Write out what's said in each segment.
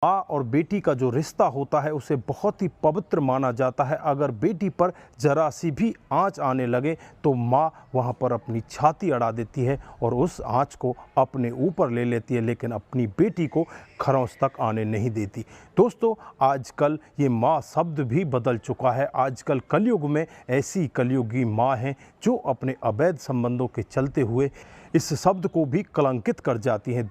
माँ और बेटी का जो रिश्ता होता है उसे बहुत ही पवित्र माना जाता है। अगर बेटी पर जरा सी भी आँच आने लगे तो माँ वहाँ पर अपनी छाती अड़ा देती है और उस आँच को अपने ऊपर ले लेती है, लेकिन अपनी बेटी को खरौंच तक आने नहीं देती। दोस्तों, आजकल ये माँ शब्द भी बदल चुका है। आजकल कलयुग में ऐसी कलयुगी माँ हैं जो अपने अवैध संबंधों के चलते हुए इस शब्द को भी कलंकित कर जाती हैं।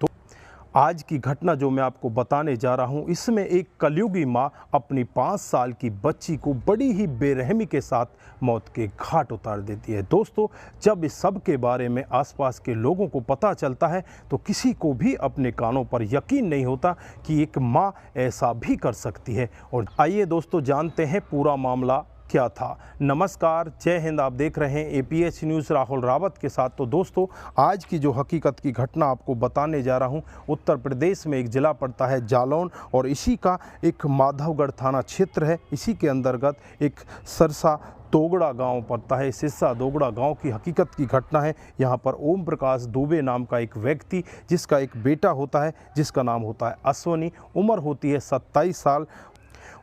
आज की घटना जो मैं आपको बताने जा रहा हूं, इसमें एक कलयुगी मां अपनी 5 साल की बच्ची को बड़ी ही बेरहमी के साथ मौत के घाट उतार देती है। दोस्तों, जब इस सब के बारे में आसपास के लोगों को पता चलता है तो किसी को भी अपने कानों पर यकीन नहीं होता कि एक मां ऐसा भी कर सकती है। और आइए दोस्तों, जानते हैं पूरा मामला क्या था। नमस्कार, जय हिंद। आप देख रहे हैं APH न्यूज़ राहुल रावत के साथ। तो दोस्तों, आज की जो हकीकत की घटना आपको बताने जा रहा हूं, उत्तर प्रदेश में एक ज़िला पड़ता है जालौन और इसी का एक माधवगढ़ थाना क्षेत्र है। इसी के अंतर्गत एक सरसा तोगड़ा गांव पड़ता है। सिरसा दोगड़ा गांव की हकीकत की घटना है। यहां पर ओम प्रकाश दुबे नाम का एक व्यक्ति, जिसका एक बेटा होता है जिसका नाम होता है अश्वनी, उम्र होती है 27 साल।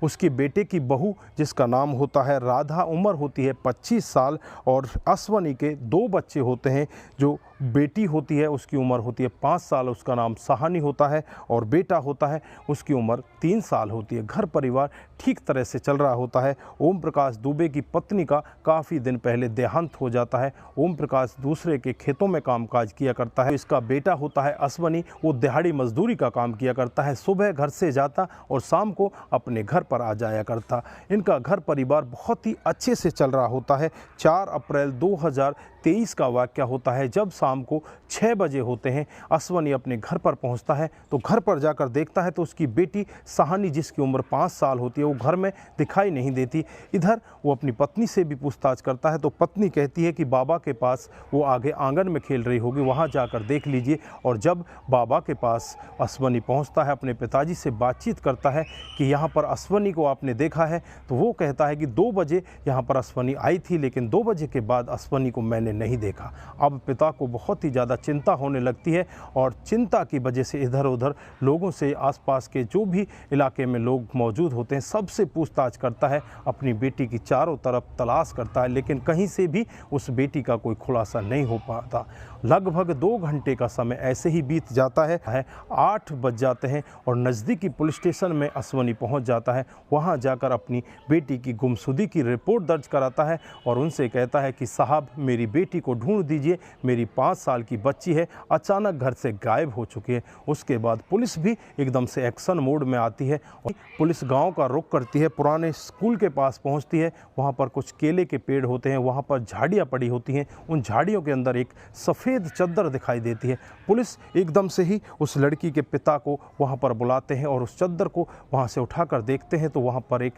उसके बेटे की बहू जिसका नाम होता है राधा, उम्र होती है 25 साल। और अश्वनी के 2 बच्चे होते हैं। जो बेटी होती है उसकी उम्र होती है 5 साल, उसका नाम सहानी होता है। और बेटा होता है उसकी उम्र 3 साल होती है। घर परिवार ठीक तरह से चल रहा होता है। ओम प्रकाश दुबे की पत्नी का काफ़ी दिन पहले देहांत हो जाता है। ओम प्रकाश दूसरे के खेतों में कामकाज किया करता है। इसका बेटा होता है अश्वनी, वो दिहाड़ी मजदूरी का काम किया करता है। सुबह घर से जाता और शाम को अपने घर पर आ जाया करता। इनका घर परिवार बहुत ही अच्छे से चल रहा होता है। 4 अप्रैल 2023 का वाक़या होता है, जब शाम को 6 बजे होते हैं। अश्वनी अपने घर पर पहुंचता है तो घर पर जाकर देखता है तो उसकी बेटी सहानी, जिसकी उम्र 5 साल होती है, वो घर में दिखाई नहीं देती। इधर वो अपनी पत्नी से भी पूछताछ करता है तो पत्नी कहती है कि बाबा के पास वो आगे आंगन में खेल रही होगी, वहाँ जाकर देख लीजिए। और जब बाबा के पास अश्वनी पहुँचता है, अपने पिताजी से बातचीत करता है कि यहाँ पर अश्वनी को आपने देखा है, तो वो कहता है कि 2 बजे यहाँ पर अश्वनी आई थी, लेकिन 2 बजे के बाद अश्वनी को मैंने नहीं देखा। अब पिता को बहुत ही ज़्यादा चिंता होने लगती है और चिंता की वजह से इधर उधर लोगों से, आसपास के जो भी इलाके में लोग मौजूद होते हैं, सबसे पूछताछ करता है। अपनी बेटी की चारों तरफ तलाश करता है, लेकिन कहीं से भी उस बेटी का कोई खुलासा नहीं हो पाता। लगभग 2 घंटे का समय ऐसे ही बीत जाता है। 8 बज जाते हैं और नज़दीकी पुलिस स्टेशन में अश्वनी पहुंच जाता है। वहां जाकर अपनी बेटी की गुमशुदगी की रिपोर्ट दर्ज कराता है और उनसे कहता है कि साहब, मेरी बेटी को ढूंढ दीजिए, मेरी 5 साल की बच्ची है, अचानक घर से गायब हो चुकी है। उसके बाद पुलिस भी एकदम से एक्शन मोड में आती है और पुलिस गांव का रुख करती है। पुराने स्कूल के पास पहुंचती है। वहां पर कुछ केले के पेड़ होते हैं, वहां पर झाड़ियां पड़ी होती हैं। उन झाड़ियों के अंदर एक सफ़ेद चद्दर दिखाई देती है। पुलिस एकदम से ही उस लड़की के पिता को वहां पर बुलाते हैं और उस चद्दर को वहां से उठाकर देखते हैं तो वहां पर एक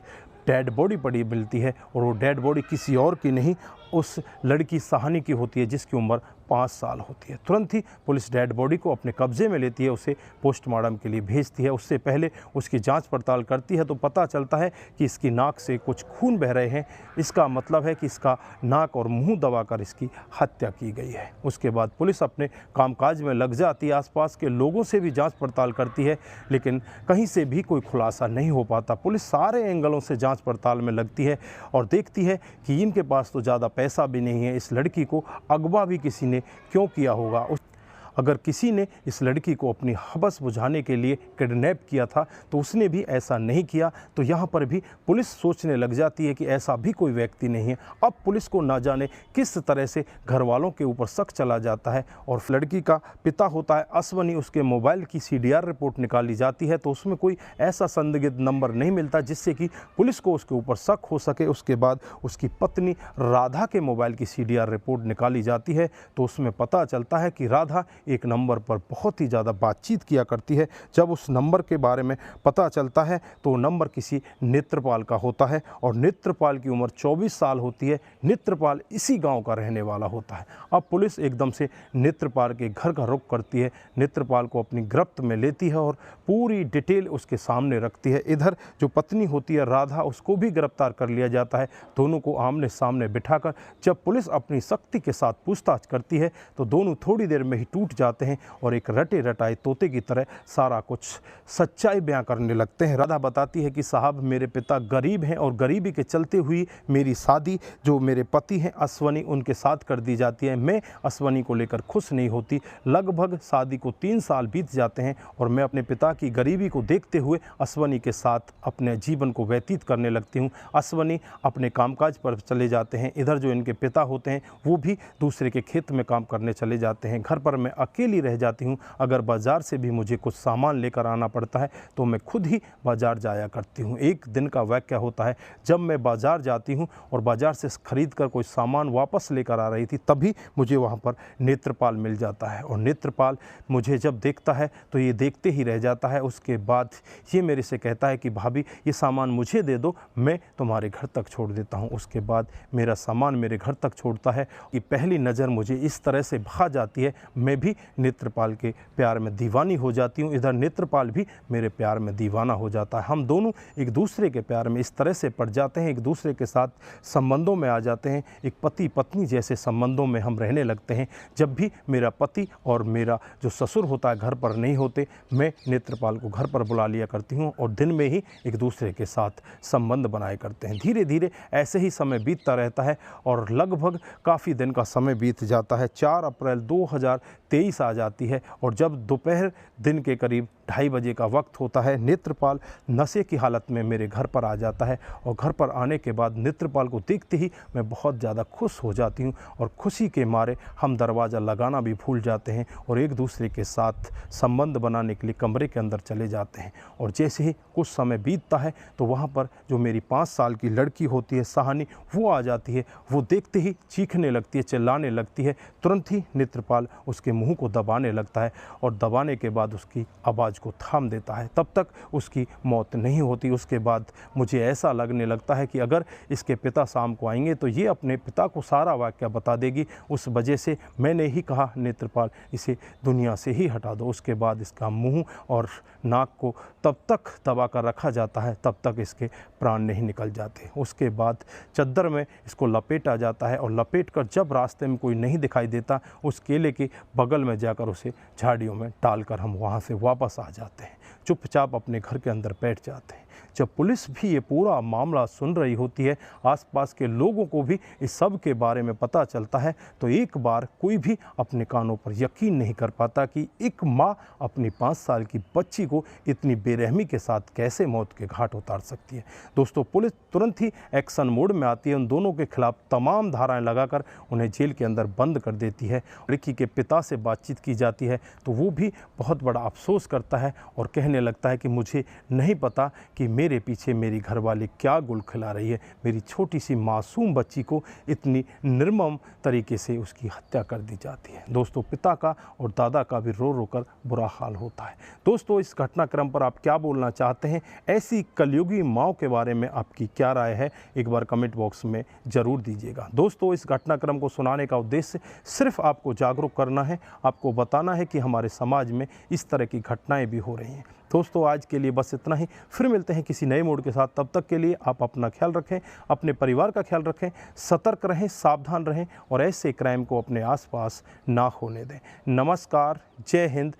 डेड बॉडी पड़ी मिलती है। और वो डेड बॉडी किसी और की नहीं, उस लड़की सहानी की होती है, जिसकी उम्र 5 साल होती है। तुरंत ही पुलिस डेड बॉडी को अपने कब्जे में लेती है, उसे पोस्टमार्टम के लिए भेजती है। उससे पहले उसकी जांच पड़ताल करती है तो पता चलता है कि इसकी नाक से कुछ खून बह रहे हैं। इसका मतलब है कि इसका नाक और मुंह दबाकर इसकी हत्या की गई है। उसके बाद पुलिस अपने कामकाज में लग जाती है। आसपास के लोगों से भी जांच पड़ताल करती है, लेकिन कहीं से भी कोई खुलासा नहीं हो पाता। पुलिस सारे एंगलों से जांच पड़ताल में लगती है और देखती है कि इनके पास तो ज़्यादा पैसा भी नहीं है। इस लड़की को अगवा भी किसी ने क्यों किया होगा? अगर किसी ने इस लड़की को अपनी हवस बुझाने के लिए किडनैप किया था तो उसने भी ऐसा नहीं किया। तो यहाँ पर भी पुलिस सोचने लग जाती है कि ऐसा भी कोई व्यक्ति नहीं है। अब पुलिस को ना जाने किस तरह से घर वालों के ऊपर शक चला जाता है। और लड़की का पिता होता है अश्वनी, उसके मोबाइल की CDR रिपोर्ट निकाली जाती है तो उसमें कोई ऐसा संदिग्ध नंबर नहीं मिलता जिससे कि पुलिस को उसके ऊपर शक हो सके। उसके बाद उसकी पत्नी राधा के मोबाइल की CDR रिपोर्ट निकाली जाती है तो उसमें पता चलता है कि राधा एक नंबर पर बहुत ही ज़्यादा बातचीत किया करती है। जब उस नंबर के बारे में पता चलता है तो नंबर किसी नेत्रपाल का होता है और नेत्रपाल की उम्र 24 साल होती है। नेत्रपाल इसी गांव का रहने वाला होता है। अब पुलिस एकदम से नेत्रपाल के घर का रुख करती है, नेत्रपाल को अपनी गिरफ्त में लेती है और पूरी डिटेल उसके सामने रखती है। इधर जो पत्नी होती है राधा, उसको भी गिरफ्तार कर लिया जाता है। दोनों को आमने सामने बिठाकर जब पुलिस अपनी सख्ती के साथ पूछताछ करती है तो दोनों थोड़ी देर में ही टूट जाते हैं और एक रटे रटाए तोते की तरह सारा कुछ सच्चाई बयां करने लगते हैं। राधा बताती है कि साहब मेरे पिता गरीब हैं और गरीबी के चलते हुई मेरी शादी जो मेरे पति हैं अश्वनी उनके साथ कर दी जाती है। मैं अश्वनी को लेकर खुश नहीं होती। लगभग शादी को 3 साल बीत जाते हैं और मैं अपने पिता की गरीबी को देखते हुए अश्वनी के साथ अपने जीवन को व्यतीत करने लगती हूँ। अश्वनी अपने कामकाज पर चले जाते हैं। इधर जो इनके पिता होते हैं वो भी दूसरे के खेत में काम करने चले जाते हैं। घर पर मैं अकेली रह जाती हूँ। अगर बाज़ार से भी मुझे कुछ सामान लेकर आना पड़ता है तो मैं खुद ही बाज़ार जाया करती हूँ। एक दिन का वाक़या होता है जब मैं बाज़ार जाती हूँ और बाज़ार से खरीद कर कोई सामान वापस लेकर आ रही थी, तभी मुझे वहाँ पर नेत्रपाल मिल जाता है और नेत्रपाल मुझे जब देखता है तो ये देखते ही रह जाता है। उसके बाद ये मेरे से कहता है कि भाभी ये सामान मुझे दे दो, मैं तुम्हारे घर तक छोड़ देता हूँ। उसके बाद मेरा सामान मेरे घर तक छोड़ता है कि पहली नज़र मुझे इस तरह से भा जाती है, मैं भी नेत्रपाल के प्यार में दीवानी हो जाती हूँ। इधर नेत्रपाल भी मेरे प्यार में दीवाना हो जाता है। हम दोनों एक दूसरे के प्यार में इस तरह से पड़ जाते हैं, एक दूसरे के साथ संबंधों में आ जाते हैं। एक पति पत्नी जैसे संबंधों में हम रहने लगते हैं। जब भी मेरा पति और मेरा जो ससुर होता है घर पर नहीं होते, मैं नेत्रपाल को घर पर बुला लिया करती हूँ और दिन में ही एक दूसरे के साथ संबंध बनाए करते हैं। धीरे धीरे ऐसे ही समय बीतता रहता है और लगभग काफ़ी दिन का समय बीत जाता है। 4 अप्रैल 2023 आ जाती है और जब दोपहर दिन के करीब 2:30 बजे का वक्त होता है, नेत्रपाल नशे की हालत में मेरे घर पर आ जाता है और घर पर आने के बाद नेत्रपाल को देखते ही मैं बहुत ज़्यादा खुश हो जाती हूँ और खुशी के मारे हम दरवाज़ा लगाना भी भूल जाते हैं और एक दूसरे के साथ संबंध बनाने के लिए कमरे के अंदर चले जाते हैं। और जैसे ही कुछ समय बीतता है तो वहाँ पर जो मेरी 5 साल की लड़की होती है सहानी, वो आ जाती है। वो देखते ही चीखने लगती है, चिल्लाने लगती है। तुरंत ही नेत्रपाल उसके मुँह को दबाने लगता है और दबाने के बाद उसकी आवाज़ को थाम देता है। तब तक उसकी मौत नहीं होती। उसके बाद मुझे ऐसा लगने लगता है कि अगर इसके पिता शाम को आएंगे तो ये अपने पिता को सारा वाक़या बता देगी। उस वजह से मैंने ही कहा नेत्रपाल इसे दुनिया से ही हटा दो। उसके बाद इसका मुंह और नाक को तब तक दबा कर रखा जाता है तब तक इसके प्राण नहीं निकल जाते। उसके बाद चद्दर में इसको लपेटा जाता है और लपेट कर जब रास्ते में कोई नहीं दिखाई देता, उस केले के बगल में जाकर उसे झाड़ियों में टाल कर हम वहाँ से वापस आ जाते हैं। चुपचाप अपने घर के अंदर बैठ जाते हैं। जब पुलिस भी ये पूरा मामला सुन रही होती है, आसपास के लोगों को भी इस सब के बारे में पता चलता है, तो एक बार कोई भी अपने कानों पर यकीन नहीं कर पाता कि एक माँ अपनी 5 साल की बच्ची को इतनी बेरहमी के साथ कैसे मौत के घाट उतार सकती है। दोस्तों, पुलिस तुरंत ही एक्शन मोड में आती है। उन दोनों के खिलाफ तमाम धाराएं लगाकर उन्हें जेल के अंदर बंद कर देती है। लड़की के पिता से बातचीत की जाती है तो वो भी बहुत बड़ा अफसोस करता है और कहने लगता है कि मुझे नहीं पता कि मेरे पीछे मेरी घरवाली क्या गुल खिला रही है। मेरी छोटी सी मासूम बच्ची को इतनी निर्मम तरीके से उसकी हत्या कर दी जाती है। दोस्तों, पिता का और दादा का भी रो रो कर बुरा हाल होता है। दोस्तों, इस घटनाक्रम पर आप क्या बोलना चाहते हैं? ऐसी कलयुगी माँ के बारे में आपकी क्या राय है? एक बार कमेंट बॉक्स में ज़रूर दीजिएगा। दोस्तों, इस घटनाक्रम को सुनाने का उद्देश्य सिर्फ आपको जागरूक करना है, आपको बताना है कि हमारे समाज में इस तरह की घटनाएं भी हो रही हैं। दोस्तों, आज के लिए बस इतना ही। फिर मिलते हैं किसी नए मोड के साथ। तब तक के लिए आप अपना ख्याल रखें, अपने परिवार का ख्याल रखें, सतर्क रहें, सावधान रहें और ऐसे क्राइम को अपने आसपास ना होने दें। नमस्कार, जय हिंद।